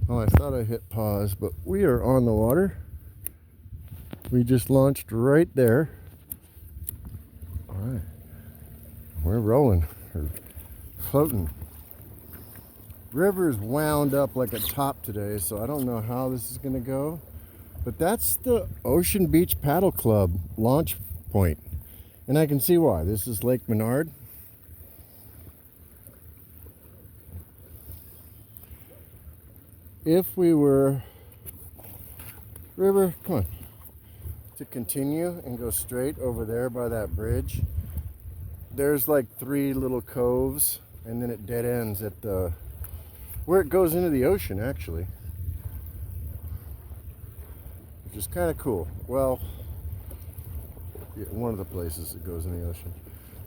Oh, I thought I hit pause, but we are on the water. We just launched right there. All right. We're rolling, or floating. River's wound up like a top today, so I don't know how this is going to go. But that's the Ocean Beach Paddle Club launch point. And I can see why. This is Lake Minard. If we were, River, come on, to continue and go straight over there by that bridge, there's like 3 little coves, and then it dead ends at the, where it goes into the ocean actually. Which is kind of cool. Well, yeah, one of the places that goes in the ocean.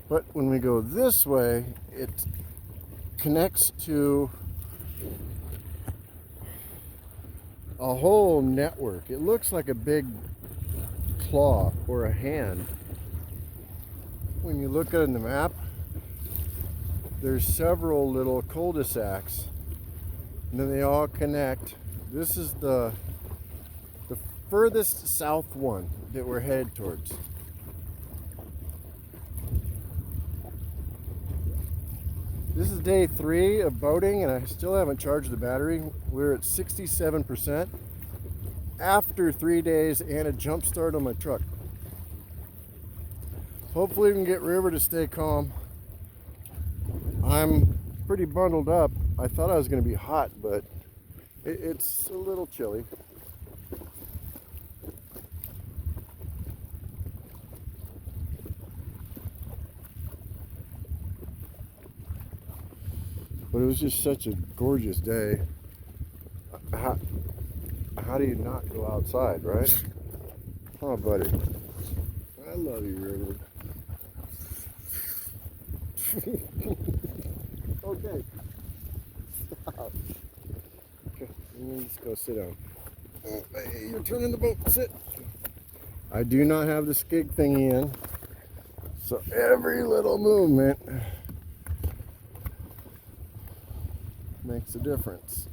But when we go this way, it connects to a whole network. It looks like a big claw or a hand. When you look at it in the map, there's several little cul-de-sacs, and then they all connect. This is the furthest south one that we're headed towards. This is day 3 of boating, and I still haven't charged the battery. We're at 67% after 3 days and a jump start on my truck. Hopefully we can get River to stay calm. I'm pretty bundled up. I thought I was going to be hot, but it's a little chilly. But it was just such a gorgeous day. How do you not go outside, right? Oh, buddy. I love you, River. Okay. Stop. Okay, let me just go sit down. Oh, hey, you're turning the boat. Sit. I do not have the skig thingy in, so every little movement makes a difference.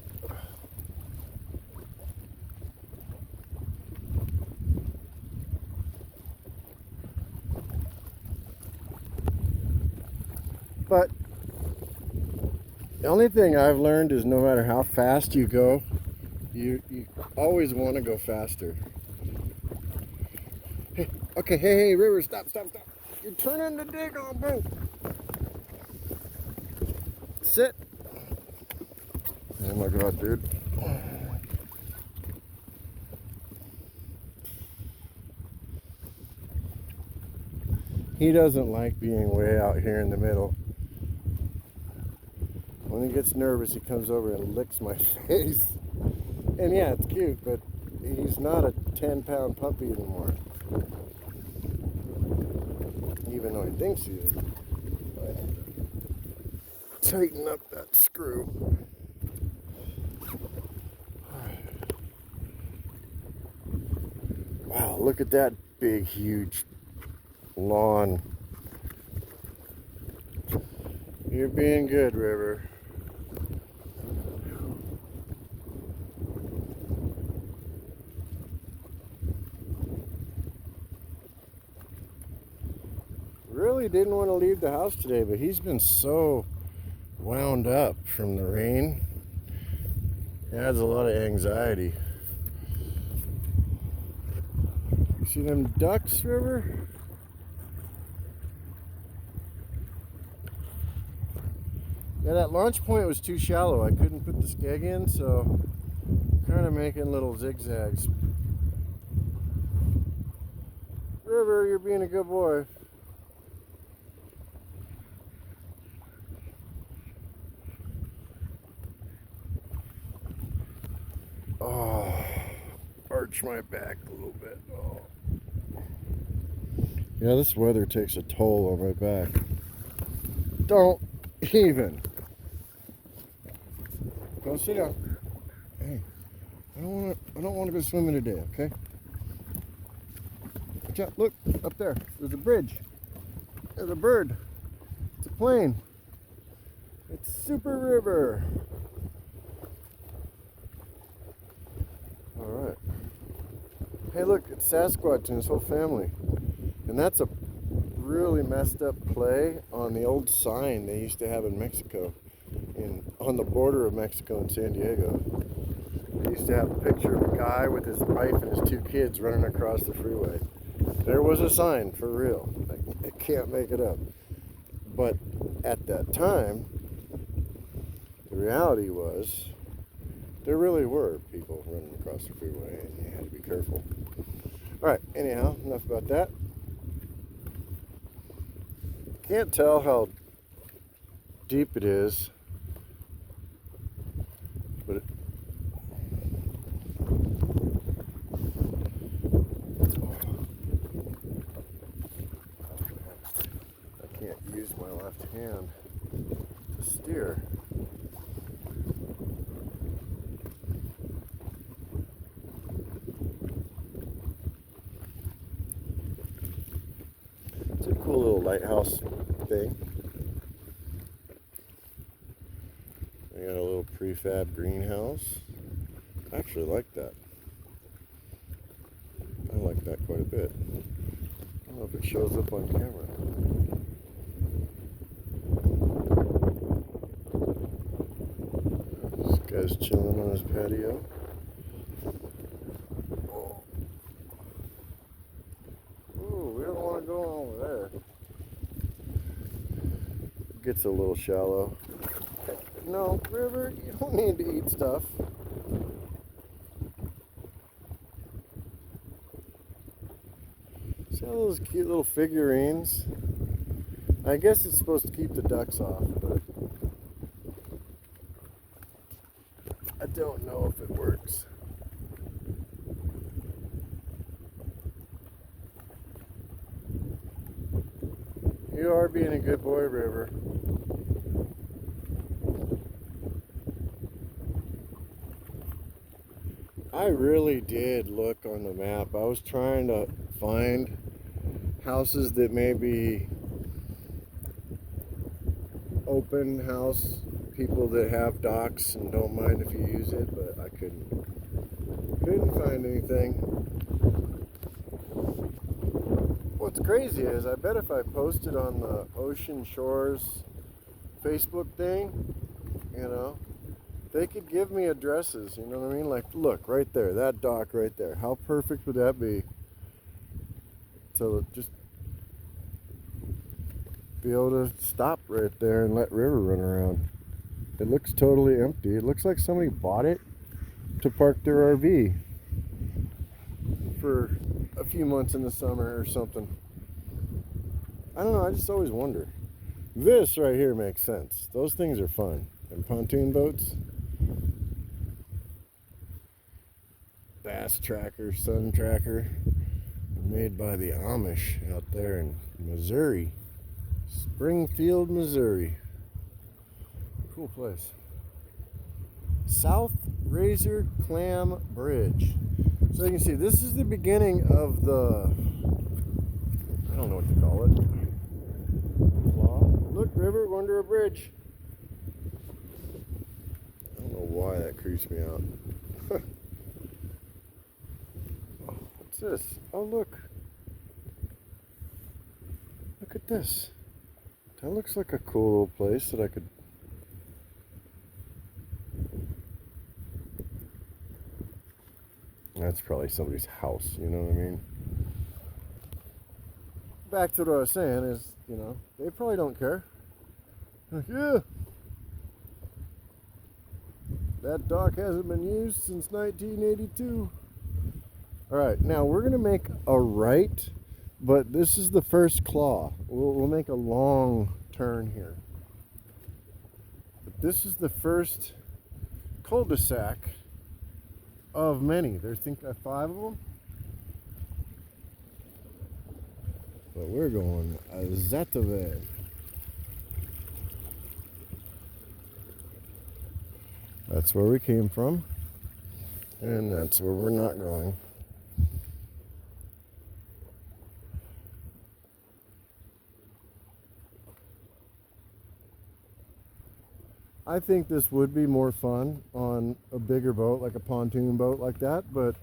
But the only thing I've learned is no matter how fast you go, you always want to go faster. Hey, okay, hey, River, stop. You're turning the dig on boat. Sit. Oh my God, dude. He doesn't like being way out here in the middle. When he gets nervous, he comes over and licks my face. And yeah, it's cute, but he's not a 10-pound puppy anymore. Even though he thinks he is. Tighten up that screw. Wow, look at that big, huge lawn. You're being good, River. Really didn't want to leave the house today, but he's been so wound up from the rain. It adds a lot of anxiety. You see them ducks, River? Yeah, that launch point was too shallow. I couldn't put the skeg in, so kind of making little zigzags. River, you're being a good boy. Oh, arch my back a little bit. Oh. Yeah, this weather takes a toll on my back. Don't even. Go sit down. Hey, I don't want to go swimming today, okay? Watch out, look, up there. There's a bridge. There's a bird. It's a plane. It's Super River. Hey, look, it's Sasquatch and his whole family. And that's a really messed up play on the old sign they used to have in Mexico, on the border of Mexico and San Diego. They used to have a picture of a guy with his wife and his two kids running across the freeway. There was a sign, for real. I can't make it up. But at that time, the reality was there really were people running across the freeway, and you had to be careful. Alright, anyhow, enough about that. Can't tell how deep it is, but I can't use my left hand to steer. It's a cool little lighthouse thing. We got a little prefab greenhouse. I actually like that. I like that quite a bit. I don't know if it shows up on camera. This guy's chilling on his patio. Oh. Ooh, we don't want to go over there. It gets a little shallow. No, River, you don't need to eat stuff. See all those cute little figurines? I guess it's supposed to keep the ducks off, but I don't know if it works. You are being a good boy, River. I really did look on the map. I was trying to find houses that may be open house, people that have docks and don't mind if you use it, but I couldn't find anything. What's crazy is I bet if I posted on the Ocean Shores Facebook thing, they could give me addresses, you know what I mean? Like, look, right there, that dock right there. How perfect would that be? To just be able to stop right there and let River run around. It looks totally empty. It looks like somebody bought it to park their RV for a few months in the summer or something. I don't know, I just always wonder. This right here makes sense. Those things are fun. And pontoon boats. Bass Tracker, Sun Tracker, made by the Amish out there in Missouri. Springfield, Missouri. Cool place. South Razor Clam Bridge. So you can see this is the beginning of the, I don't know what to call it. Look, River, we're under a bridge. I don't know why that creeps me out. What's this? Oh, look. Look at this. That looks like a cool little place that I could... That's probably somebody's house, you know what I mean? Back to what I was saying is, they probably don't care. Like, yeah. That dock hasn't been used since 1982. Alright, now we're going to make a right, but this is the first claw. We'll make a long turn here. But this is the first cul-de-sac of many. There's, I think, 5 of them. But we're going that way. That's where we came from, and that's where we're not going. I think this would be more fun on a bigger boat, like a pontoon boat like that, but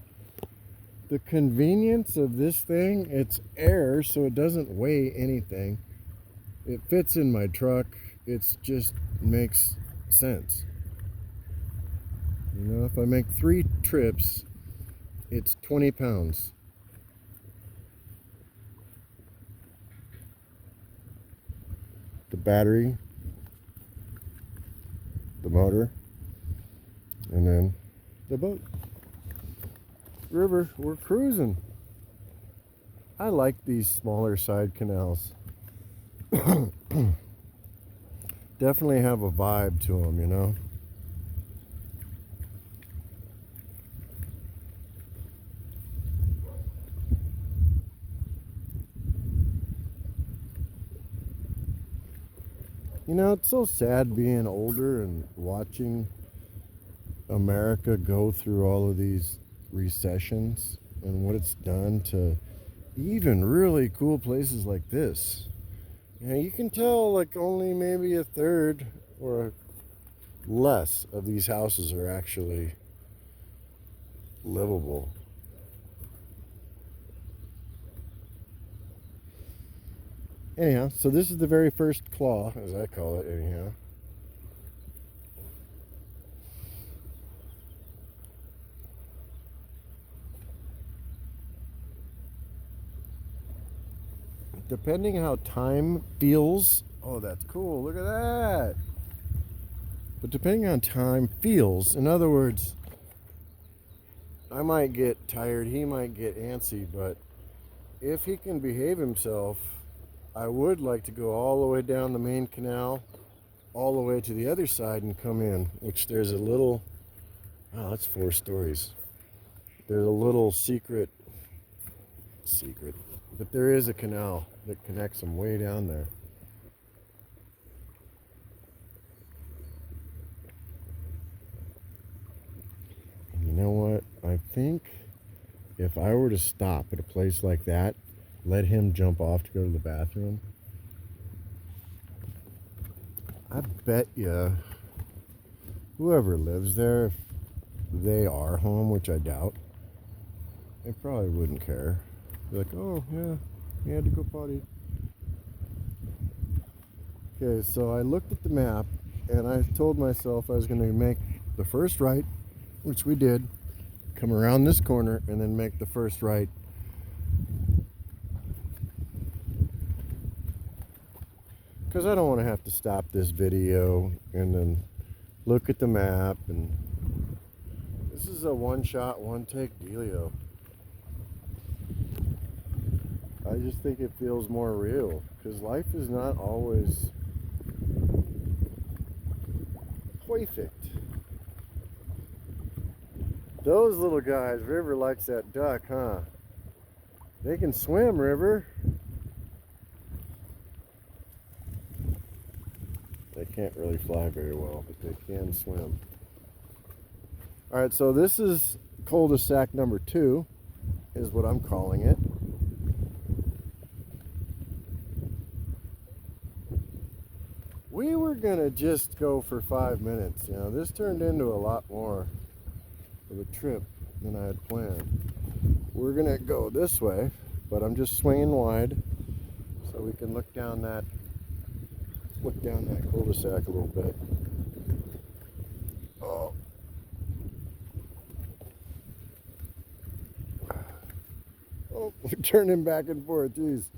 The convenience of this thing, it's air, so it doesn't weigh anything. It fits in my truck. It's just makes sense. You know, if I make 3 trips, it's 20 pounds. The battery, the motor, and then the boat. River, we're cruising. I like these smaller side canals. Definitely have a vibe to them, you know. You know, it's so sad being older and watching America go through all of these recessions and what it's done to even really cool places like this. You know, you can tell like only maybe a third or less of these houses are actually livable. Anyhow, so this is the very first claw, as I call it, anyhow. Depending how time feels, oh, that's cool, look at that. But depending on time feels, in other words, I might get tired, he might get antsy, but if he can behave himself, I would like to go all the way down the main canal, all the way to the other side and come in, which there's a little, oh, that's 4 stories. There's a little secret, but there is a canal that connects them way down there. And you know what? I think if I were to stop at a place like that, let him jump off to go to the bathroom, I bet you whoever lives there, if they are home, which I doubt, they probably wouldn't care. They're like, oh yeah, he had to go potty. Okay, so I looked at the map and I told myself I was going to make the first right, which we did, come around this corner and then make the first right. Because I don't want to have to stop this video and then look at the map, and this is a one-shot, one-take dealio. I just think it feels more real, because life is not always perfect. Those little guys, River likes that duck, huh? They can swim, River. They can't really fly very well, but they can swim. All right, so this is cul-de-sac number 2, is what I'm calling it. We were gonna just go for 5 minutes. You know, this turned into a lot more of a trip than I had planned. We're gonna go this way, but I'm just swinging wide so we can look down that cul-de-sac a little bit. Oh. Oh, we're turning back and forth, geez.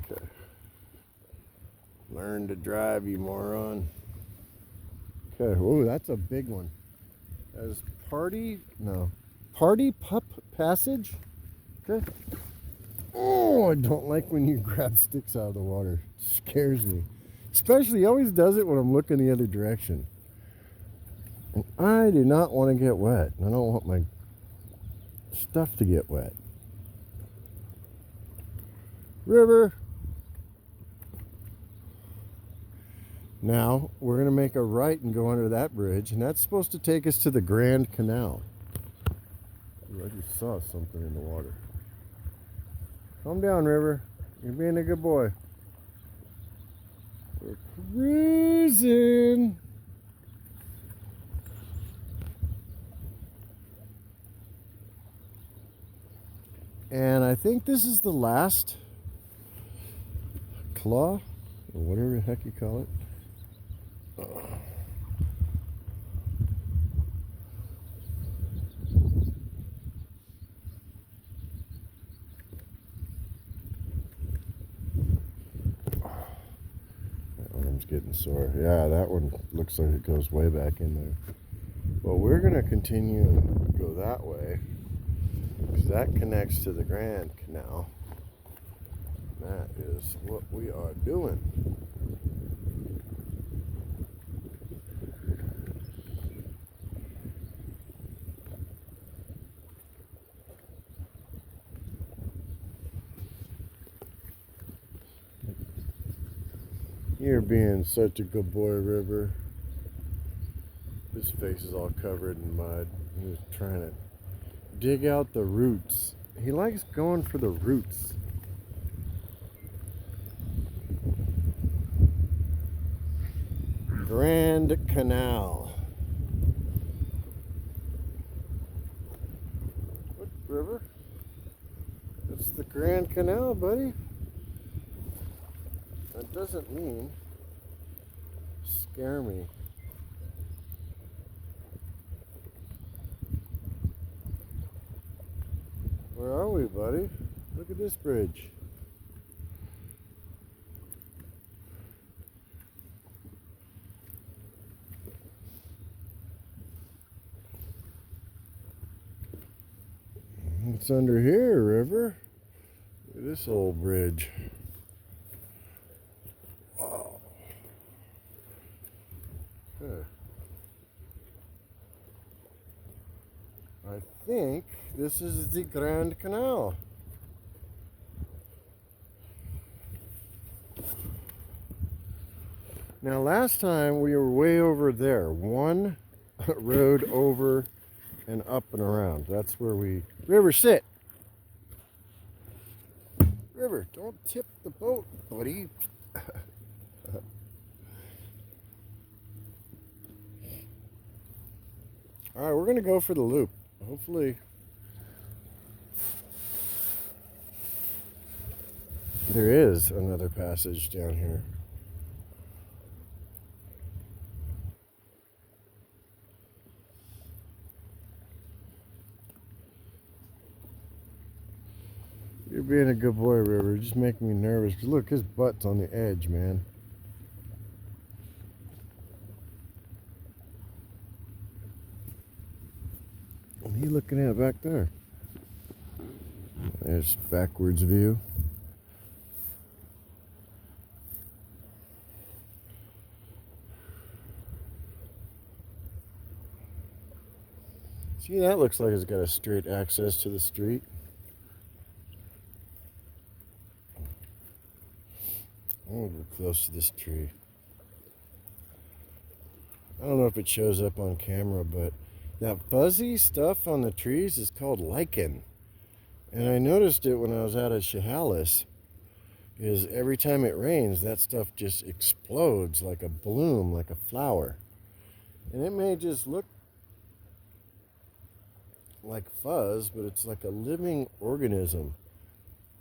Okay. Learn to drive, you moron. Okay, whoa, that's a big one. As Party Pup Passage? Okay. Oh, I don't like when you grab sticks out of the water. It scares me. Especially, he always does it when I'm looking the other direction. And I do not want to get wet. I don't want my stuff to get wet. River. Now, we're going to make a right and go under that bridge, and that's supposed to take us to the Grand Canal. Ooh, I just saw something in the water. Calm down, River. You're being a good boy. We're cruising. And I think this is the last claw, or whatever the heck you call it. That arm's getting sore. Yeah, that one looks like it goes way back in there. But we're going to continue and go that way, because that connects to the Grand Canal. That is what we are doing. You're being such a good boy, River. His face is all covered in mud. He was trying to dig out the roots. He likes going for the roots. Grand Canal. What, River? It's the Grand Canal, buddy. That doesn't mean scare me. Where are we, buddy? Look at this bridge. What's under here, River? Look at this old bridge. Wow. Okay. I think this is the Grand Canal. Now, last time we were way over there. One road over and up and around. That's where we... River, sit! River, don't tip the boat, buddy. Alright, we're going to go for the loop. Hopefully there is another passage down here. You're being a good boy, River. You're just making me nervous. Look, his butt's on the edge, man. What are you looking at back there? There's backwards view. See, that looks like it's got a straight access to the street. I'm gonna go close to this tree. I don't know if it shows up on camera, but that fuzzy stuff on the trees is called lichen. And I noticed it when I was out at Chehalis. Is every time it rains, that stuff just explodes like a bloom, like a flower. And it may just look like fuzz, but it's like a living organism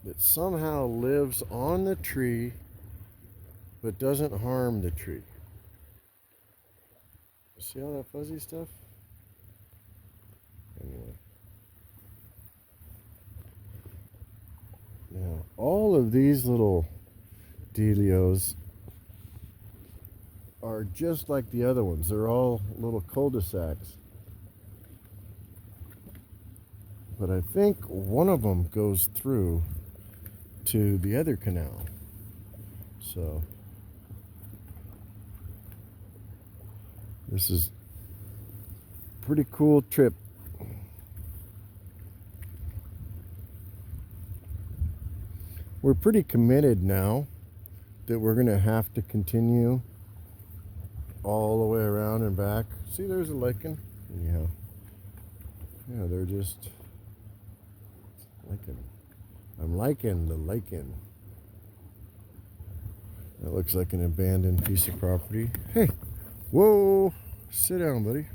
that somehow lives on the tree but doesn't harm the tree. See all that fuzzy stuff? Anyway. Now, all of these little dealios are just like the other ones. They're all little cul-de-sacs. But I think one of them goes through to the other canal. So this is a pretty cool trip. We're pretty committed now that we're going to have to continue all the way around and back. See, there's a lichen. Anyhow, yeah, they're just lichen. I'm liking the lichen. That looks like an abandoned piece of property. Hey, whoa, sit down, buddy.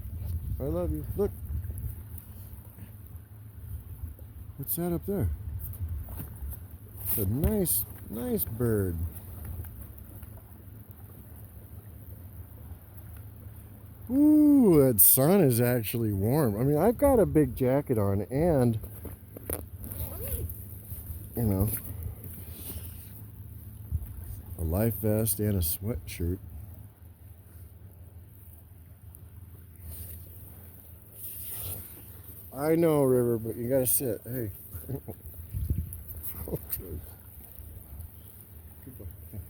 I love you. Look. What's that up there? It's a nice bird. Ooh, that sun is actually warm. I mean, I've got a big jacket on and, you know, a life vest and a sweatshirt. I know, River, but you gotta sit. Hey.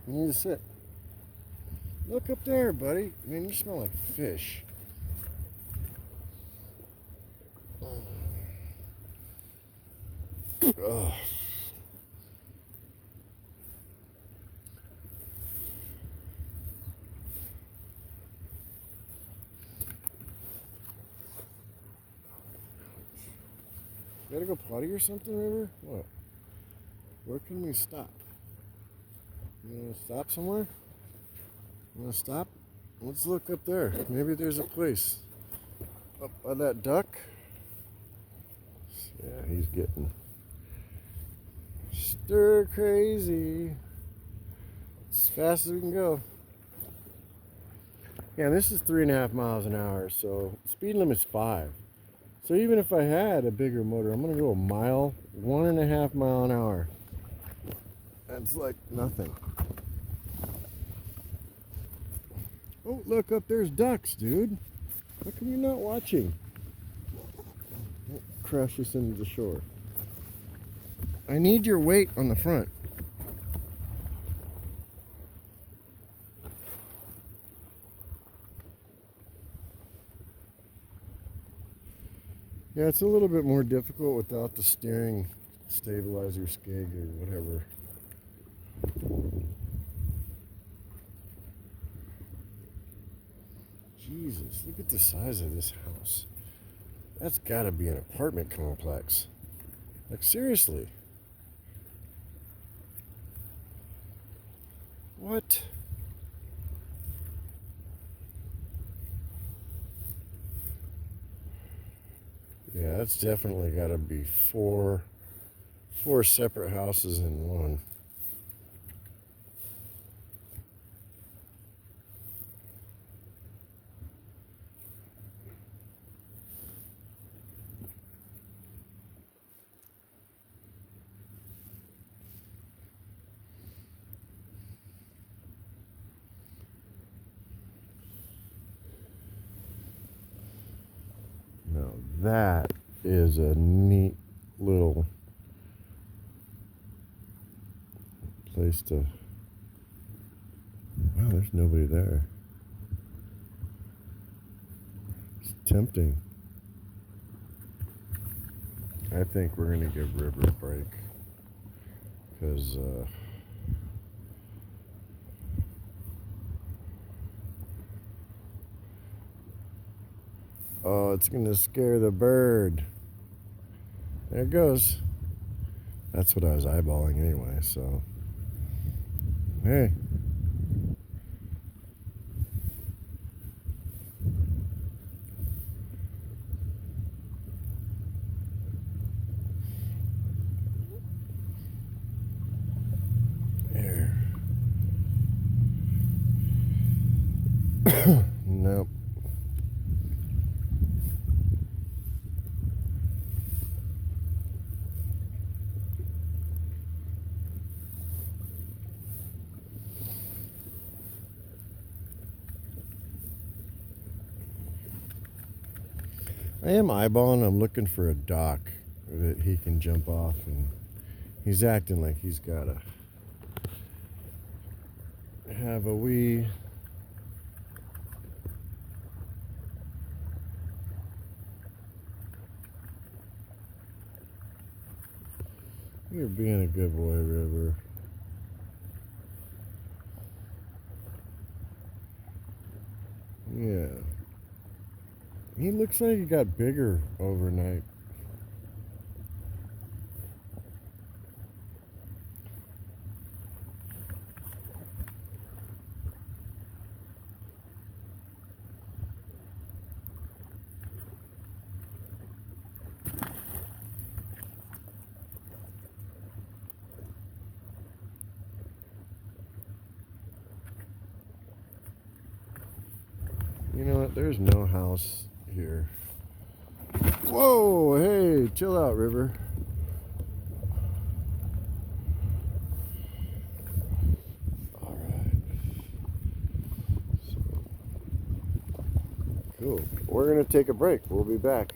You need to sit. Look up there, buddy. Man, you smell like fish. Ugh. You gotta go potty or something, River? What? Where can we stop? You wanna stop somewhere? You wanna stop? Let's look up there. Maybe there's a place. Up by that duck? Yeah, he's getting stir crazy. As fast as we can go. Yeah, this is 3.5 miles an hour, so speed limit's 5. So even if I had a bigger motor, I'm gonna go a mile, 1.5 mile an hour. That's like nothing. Oh, look up, there's ducks, dude. How come you're not watching? Don't crash us into the shore. I need your weight on the front. Yeah, it's a little bit more difficult without the steering stabilizer skeg or whatever. Jesus, look at the size of this house. That's gotta be an apartment complex. Like, seriously. What? Yeah, that's definitely gotta be four separate houses in one. Now that is a neat little place to... Wow, there's nobody there. It's tempting. I think we're gonna give River a break because oh, it's gonna scare the bird. There it goes. That's what I was eyeballing anyway, so hey. There. Nope. I am eyeballing. I'm looking for a dock that he can jump off, and he's acting like he's gotta have a wee. You're being a good boy, River. Yeah. He looks like he got bigger overnight. You know what? There's no house here. Whoa, hey, chill out, river. All right. So, cool. We're going to take a break. We'll be back.